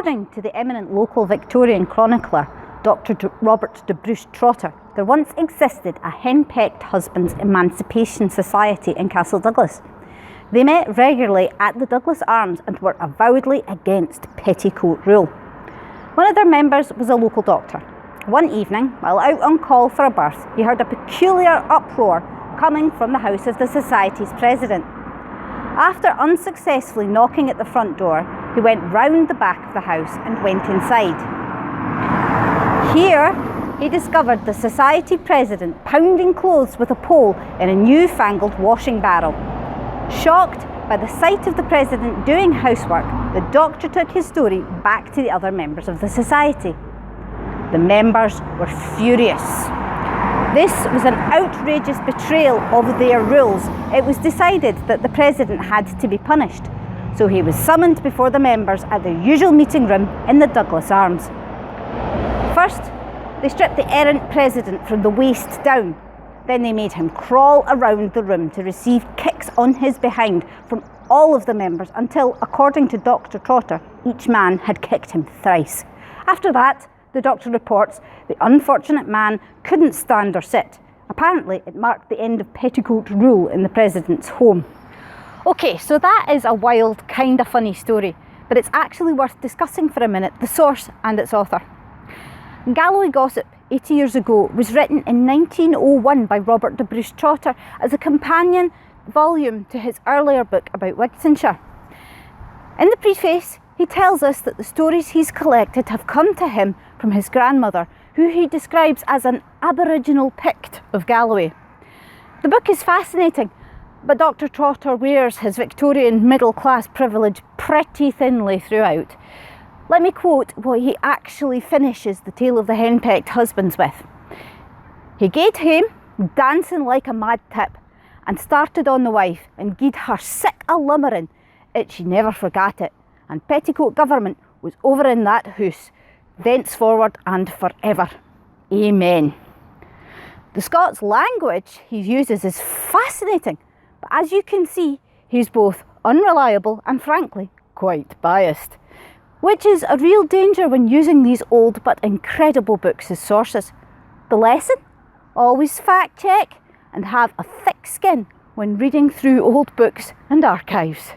According to the eminent local Victorian chronicler, Dr. Robert de Bruce Trotter, there once existed a henpecked husbands' emancipation society in Castle Douglas. They met regularly at the Douglas Arms and were avowedly against petticoat rule. One of their members was a local doctor. One evening, while out on call for a birth, he heard a peculiar uproar coming from the house of the society's president. After unsuccessfully knocking at the front door, he went round the back of the house and went inside. Here, he discovered the society president pounding clothes with a pole in a newfangled washing barrel. Shocked by the sight of the president doing housework, the doctor took his story back to the other members of the society. The members were furious. This was an outrageous betrayal of their rules. It was decided that the president had to be punished, so he was summoned before the members at their usual meeting room in the Douglas Arms. First, they stripped the errant president from the waist down. Then they made him crawl around the room to receive kicks on his behind from all of the members until, according to Dr. Trotter, each man had kicked him thrice. After that, the doctor reports, the unfortunate man couldn't stand or sit. Apparently, it marked the end of petticoat rule in the president's home. Okay, so that is a wild, kinda funny story, but it's actually worth discussing for a minute the source and its author. Galloway Gossip, 80 years ago, was written in 1901 by Robert de Bruce Trotter as a companion volume to his earlier book about Wigtonshire. In the preface, he tells us that the stories he's collected have come to him from his grandmother, who he describes as an Aboriginal Pict of Galloway. The book is fascinating, but Dr. Trotter wears his Victorian middle-class privilege pretty thinly throughout. Let me quote what he actually finishes the tale of the henpecked husbands with. He gaed hame, dancing like a mad tip, and started on the wife, and gied her sick a lumbering, it she never forgot it, and petticoat government was over in that house, thenceforward and forever. Amen. The Scots language he uses is fascinating, but as you can see, he's both unreliable and frankly quite biased, which is a real danger when using these old but incredible books as sources. The lesson? Always fact check and have a thick skin when reading through old books and archives.